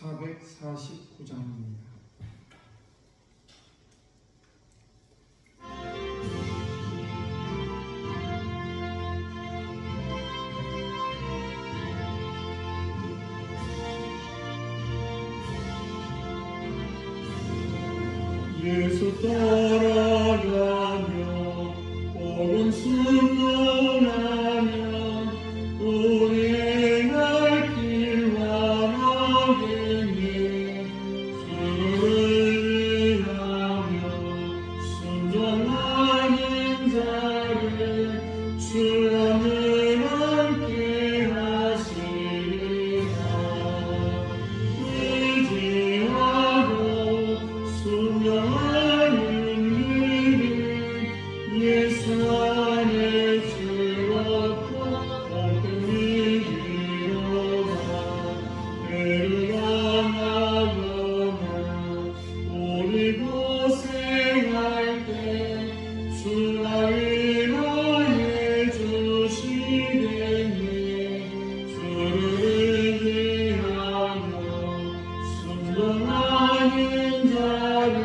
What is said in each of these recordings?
449장입니다. 예수 따라가며 복음 순종하며 우리의 갈 길 완하겠네. 주를 위하며 순종하는 자를 주님을 함께 하시리라. 의지하고 순종하는 일은 예수 안에 즐겁고 복된 일이로다. 배를 향하거나 우리 고생할 때 주가 위로해 주시겠네. 주를 의지하며 순종하는 자를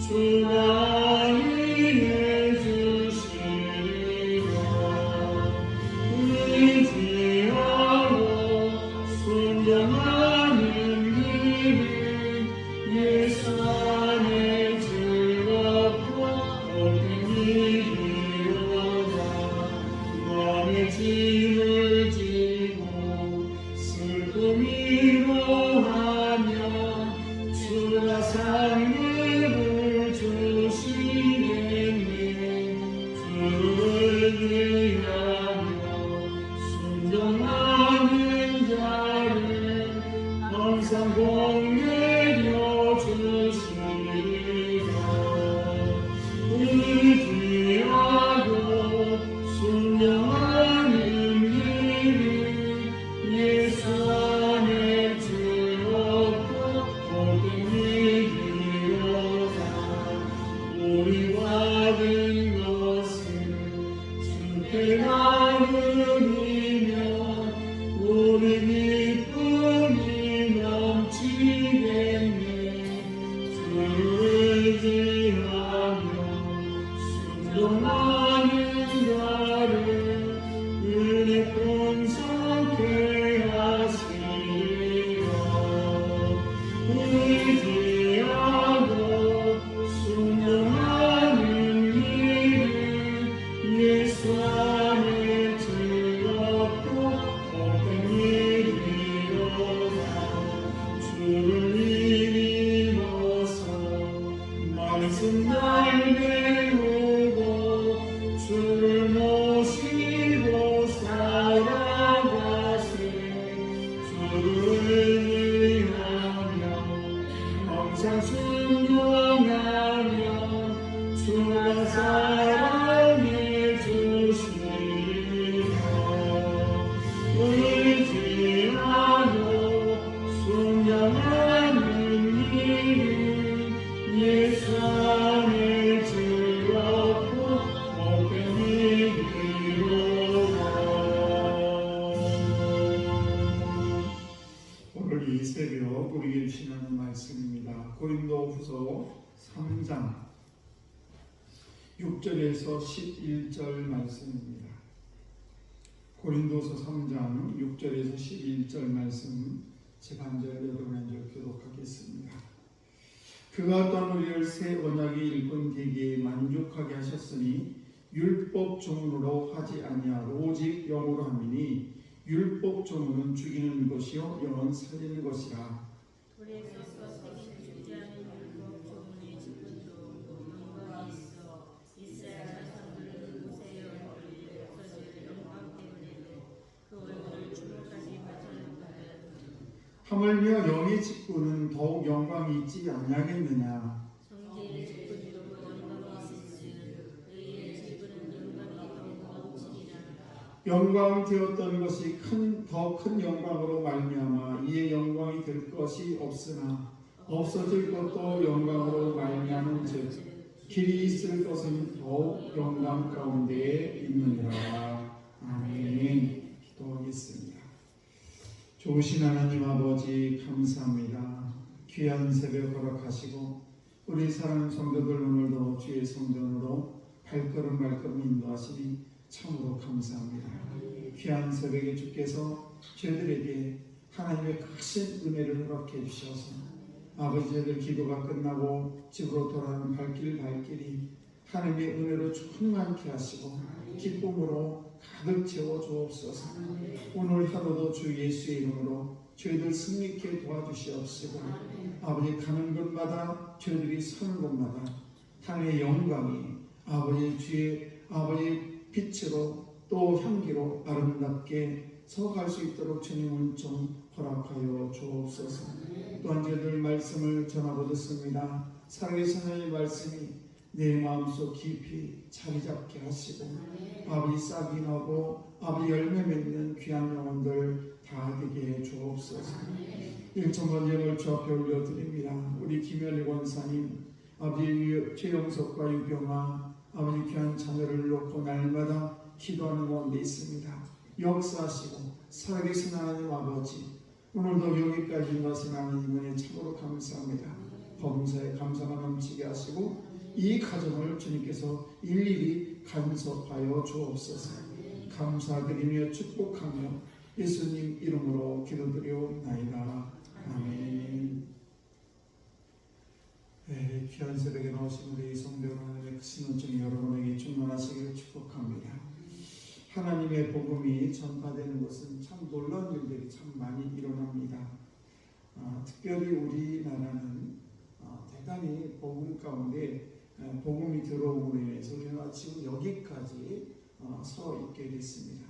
주가 안위해 주시리라. 의지하고 순종하는 길은 예수 안에 즐겁고 복된 일이로다. 마음의 짐을 지고 슬픔이로 하며 주가 상급을 주시겠네. 주를 위하며 순종하는 자를 항상 복내려 주시리라. 의지하고 순종하는 길은 예수 안에 즐겁고 복된 일이로다. 우리 받은 것을 주께 나누리며 우리 기쁨이 넘치겠네. 주를 의지하며 순종하는 자를 은혜 풍성케 하시리라. 의지하고 순종하는 길은 예수 안에 즐겁고 복된 일이로다. 주를 믿어서 말씀 잘 배우고 주를 모시고 살아가세. 주를 의지하며 항상 순종하며 주가 사랑해 주시리라. 의지하고 순종하는 길은 예수 안에 즐겁고 복된 일이로다. 오늘 이 새벽 우리에게 주시는 말씀입니다. 고린도후서 3장 6절에서 11절 말씀입니다. 고린도서 3장 6절에서 11절 말씀 제반절 여러분에게 교독하겠습니다. 그가 또한 우리를 새 언약의 일꾼 되기에 만족하게 하셨으니 율법 조문으로 하지 아니하고 오직 영으로 함이니 율법 조문은 죽이는 것이요 영은 살리는 것이라. 하물며 영의 직분은 더욱 영광이 있지 아니하겠느냐. 영광 되었던 것이 더 큰 영광으로 말미암아 이에 영광이 될 것이 없으나 없어질 것도 영광으로 말미암은즉 길이 있을 것은 더욱 영광 가운데에 있느니라. 아멘. 기도하겠습니다. 좋으신 하나님 아버지 감사합니다. 귀한 새벽 허락하시고 우리 사랑하는 성도들 오늘도 주의 성전으로 발걸음 인도하시니 참으로 감사합니다. 귀한 새벽에 주께서 저희들에게 하나님의 크신 은혜를 허락해 주셔서 아버지 저희들 기도가 끝나고 집으로 돌아가는 발길이 하나님의 은혜로 충만케 하시고 기쁨으로 가득 채워 주옵소서. 오늘 하루도 주 예수의 이름으로 저희들 승리케 도와주시옵시고 아버지 가는 곳마다 저희들이 서는 곳마다 하나님의 영광이 아버지 주의 아버지 빛으로 또 향기로 아름답게 서갈 수 있도록 주님은 좀 허락하여 주옵소서. 또한 저희들 말씀을 전하고 듣습니다. 살아계신 하나님의 말씀이 내 마음속 깊이 자리 잡게 하시고 아버지 싹이 나고 아버지 열매 맺는 귀한 영혼들 다 되게 해 주옵소서. 1,000번째 주 앞에 올려드립니다. 우리 김현희 권사님 아버지 최영석과 유경아 아버지 귀한 자녀를 놓고 날마다 기도하는 가운데 있습니다. 역사하시고 살아계신 하나님 아버지 오늘도 여기까지 와서 하나님 은혜 참으로 감사합니다. 범사에 감사가 넘치게 하시고 이 가정을 주님께서 일일이 간섭하여 주옵소서. 감사드리며 축복하며 예수님 이름으로 기도드리옵나이다. 아멘. 네, 귀한 새벽에 나오신 우리 성도 하나님의 크신 은총이 여러분에게 충만하시기를 축복합니다. 하나님의 복음이 전파되는 것은 참 놀라운 일들이 참 많이 일어납니다. 특별히 우리나라는 대단히 복음 가운데 복음이 들어오고 인해서 우리가 지금 여기까지 서 있게 됐습니다.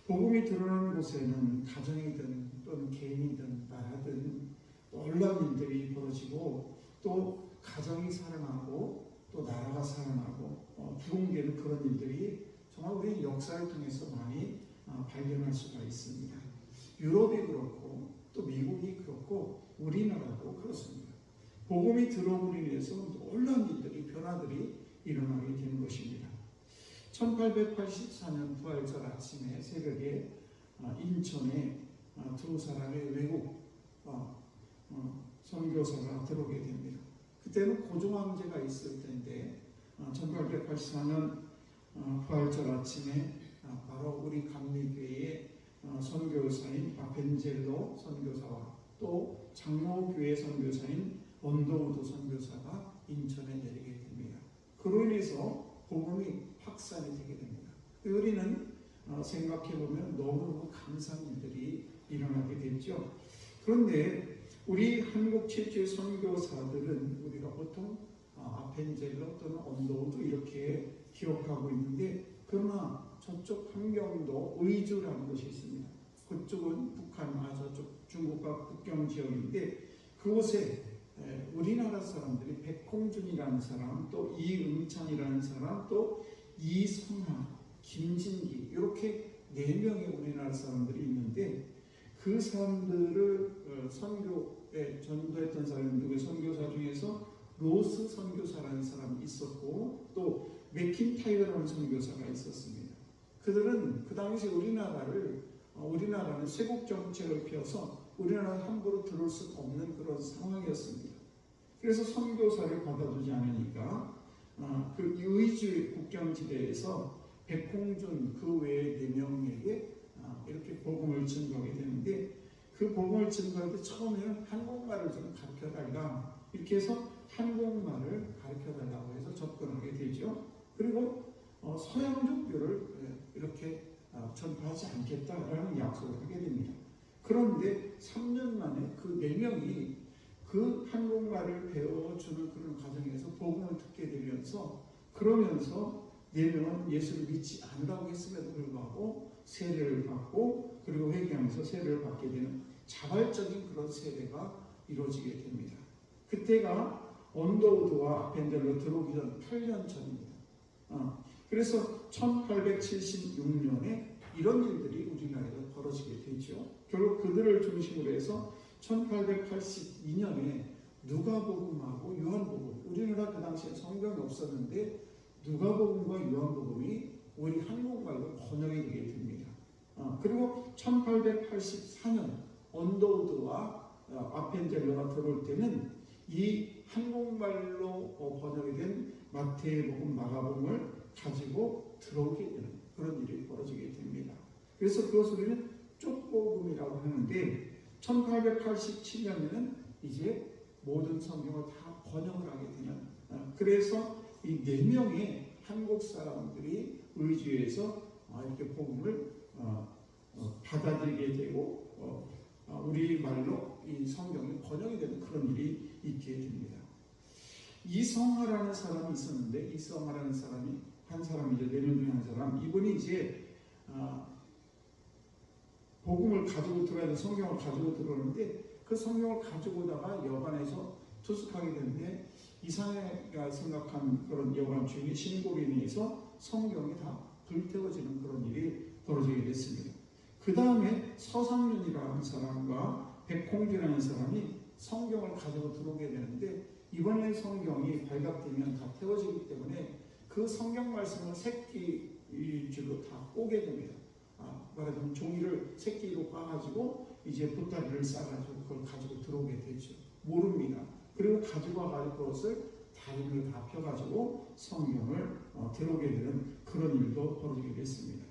복음이 드러나는 곳에는 가정이든 또는 개인이든 나라든 놀라운 일들이 벌어지고 또 가정이 살아나고 또 나라가 살아나고 부흥되는 그런 일들이 정말 우리 역사를 통해서 많이 발견할 수가 있습니다. 유럽이 그렇고 또 미국이 그렇고 우리나라도 그렇습니다. 복음이 들어오므로 인해서 놀라운 일들이 변화들이 일어나게 되는 것입니다. 1884년 부활절 아침에 새벽에 인천에 두 사람의 외국 선교사가 들어오게 됩니다. 그때는 고종황제가 있을 때인데 1884년 부활절 아침에 바로 우리 감리교회의 선교사인 벤젤로 선교사와 또 장로교회 선교사인 언더우드 선교사가 인천에 내리게 됩니다. 그로 인해서 복음이 확산이 되게 됩니다. 우리는 생각해보면 너무너무 감사한 일들이 일어나게 됐죠. 그런데 우리 한국 최초의 선교사들은 우리가 보통 벤젤로 또는 언더우드 이렇게 기억하고 있는데 그러나 저쪽 환경도 의주라는 것이 있습니다. 그쪽은 북한, 저쪽 중국과 국경 지역인데 그곳에 우리나라 사람들이 백홍준이라는 사람, 또 이응찬이라는 사람, 또 이성하, 김진기 이렇게 4명의 우리나라 사람들이 있는데 그 사람들을 선교에 전도했던 사람이 누구의 선교사 중에서 로스 선교사라는 사람이 있었고 또 맥킨타이어라는 선교사가 있었습니다. 그들은 그 당시 우리나라는 쇄국 정책을 펴서 우리나라에 함부로 들어올 수 없는 그런 상황이었습니다. 그래서 선교사를 받아주지 않으니까 그 의주 국경지대에서 백홍준 그 외에 4명에게 이렇게 복음을 증거하게 되는데 그 복음을 증거할 때 처음에는 한국말을 좀 가르쳐달라 이렇게 해서 한국말을 가르쳐달라고 해서 접근하게 되죠. 그리고 서양 종교를 이렇게 전파하지 않겠다라는 약속을 하게 됩니다. 그런데 3년 만에 그 4명이 그 한국말을 배워주는 그런 과정에서 복음을 듣게 되면서 그러면서 4명은 예수를 믿지 않는다고 했음에도 불구하고 세례를 받고 그리고 회개하면서 세례를 받게 되는 자발적인 그런 세례가 이루어지게 됩니다. 그때가 언더우드와 벤젤로 들어오기 전 8년 전입니다. 그래서 1876년에 이런 일들이 우리나라에서 벌어지게 되죠. 결국 그들을 중심으로 해서 1882년에 누가복음하고 요한복음, 우리나라 그 당시에 성경이 없었는데 누가복음과 요한복음이 우리 한국말로 번역이 되게 됩니다. 그리고 1884년 언더우드와 아펜젤러가 들어올 때는 이 한국말로 번역이 된 마태복음, 마가복음을 가지고 들어오게 되는 그런 일이 벌어지게 됩니다. 그래서 그것을 우리는 쪽복음이라고 하는데 1887년에는 이제 모든 성경을 다 번역을 하게 되는 그래서 이 4명의 한국 사람들이 의주에서 이렇게 복음을 받아들이게 되고 우리 말로 이 성경이 번역이 되는 그런 일이 있게 됩니다. 이성하라는 사람이 있었는데 이성하라는 사람이 한 사람이죠. 4명 중에 한 사람. 이분이 이제 복음을 가지고 들어야 성경을 가지고 들어오는데 그 성경을 가지고 오다가 여관에서 투숙하게 되는데 이상하게 생각한 그런 여관 주인이 신고로 인해서 성경이 다 불태워지는 그런 일이 벌어지게 됐습니다. 그 다음에 서상윤이라는 사람과 백홍주라는 사람이 성경을 가지고 들어오게 되는데 이번에 성경이 발각되면 다 태워지기 때문에 그 성경 말씀을 새끼줄로 다 꼬게 됩니다. 말하자면 종이를 새끼로 까가지고 이제 보따리를 싸가지고 그걸 가지고 들어오게 되죠. 모릅니다. 그리고 가지고 와가지고 그것을 다리를 다 펴가지고 성경을 들어오게 되는 그런 일도 벌어지게 됐습니다.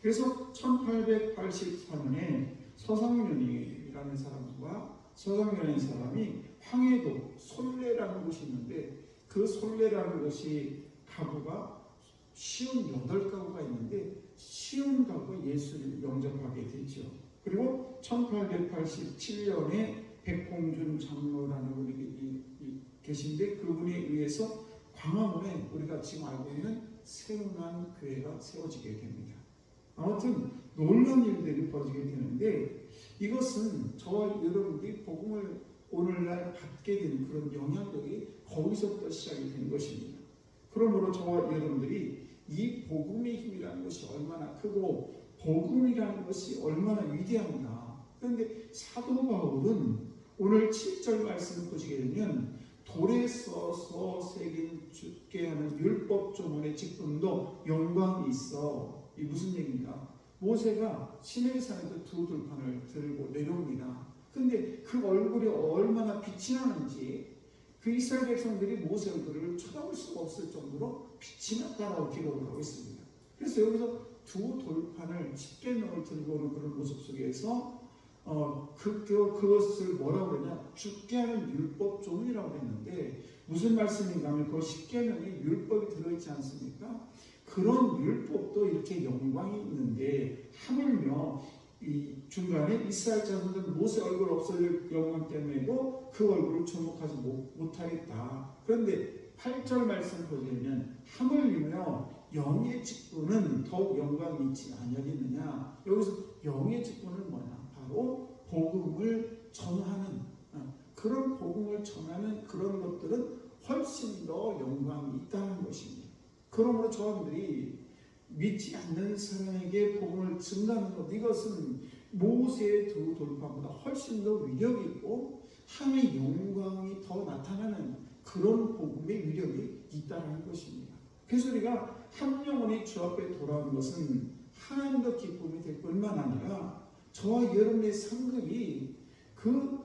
그래서 1884년에 서상윤이라는 사람과 서상윤이라는 사람이 황해도 솔레라는 곳이 있는데 그 솔레라는 곳이 가구가 58가구가 있는데 50가구가 예수를 영접하게 되죠. 그리고 1887년에 백홍준 장로라는 분이 계신데 그분에 의해서 광화문에 우리가 지금 알고 있는 세운한 교회가 세워지게 됩니다. 아무튼 놀라운 일들이 벌어지게 되는데 이것은 저와 여러분들이 복음을 오늘날 받게 된 그런 영향력이 거기서부터 시작이 된 것입니다. 그러므로 저와 여러분들이 이 복음의 힘이라는 것이 얼마나 크고 복음이라는 것이 얼마나 위대한가. 그런데 사도 바울은 오늘 7절 말씀을 보시게 되면 돌에 써서 새긴 죽게 하는 율법 조문의 직분도 영광이 있어. 이 무슨 얘기인가? 모세가 시내산에서 2 돌판을 들고 내려옵니다. 그런데 그 얼굴이 얼마나 빛이 나는지 그 이스라엘 백성들이 모세 얼굴을 쳐다볼 수가 없을 정도로 빛이 났다라고 기록을 하고 있습니다. 그래서 여기서 2 돌판을 집게너를 들고 오는 그런 모습 속에서 그것을 뭐라고 그러냐? 죽게 하는 율법 조문이라고 했는데 무슨 말씀인가 하면 그 십계명에 율법이 들어있지 않습니까? 그런 율법도 이렇게 영광이 있는데 하물며 이 중간에 이스라엘 자손들 모세 얼굴 없어질 영광 때문에도 그 얼굴을 주목하지 못하겠다. 그런데 8절 말씀 보시면 하물며 영의 직분은 더욱 영광이 있지 아니하겠느냐. 여기서 영의 직분은 뭐냐? 바로 복음을 전하는 그런 복음을 전하는 그런 것들은 훨씬 더 영광이 있다는 것입니다. 그러므로 저들이 믿지 않는 사람에게 복음을 증가하는 것 이것은 모세의 2 돌판보다 훨씬 더 위력이 있고 하나님의 영광이 더 나타나는 그런 복음의 위력이 있다는 것입니다. 그래서 우리가 한 영혼이 주 앞에 돌아온 것은 하나님도 기쁨이 될 뿐만 아니라 저와 여러분의 상급이 그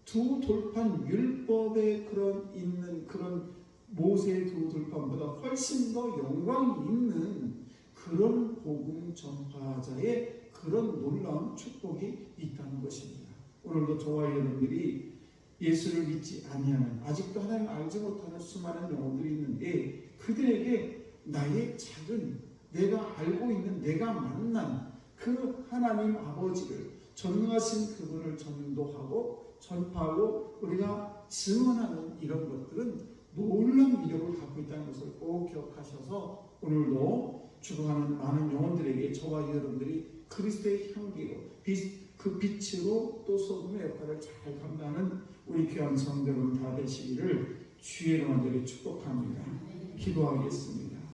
2 돌판 율법에 있는 그런 모세의 2 돌판보다 훨씬 더 영광이 있는 그런 복음 전파자의 그런 놀라운 축복이 있다는 것입니다. 오늘도 저와 여러분들이 예수를 믿지 아니하는 아직도 하나님을 알지 못하는 수많은 영혼들이 있는데 그들에게 나의 작은 내가 알고 있는 내가 만난 그 하나님 아버지를 전능하신 그분을 전도하고 전파하고 우리가 증언하는 이런 것들은 놀라운 위력을 갖고 있다는 것을 꼭 기억하셔서 오늘도 죽어가는 많은 영혼들에게 저와 여러분들이 그리스도의 향기로 그 빛으로 또 소금의 역할을 잘 감당하는 우리 귀한 성도 여러분 다 되시기를 주의 이름으로 축복합니다. 기도하겠습니다.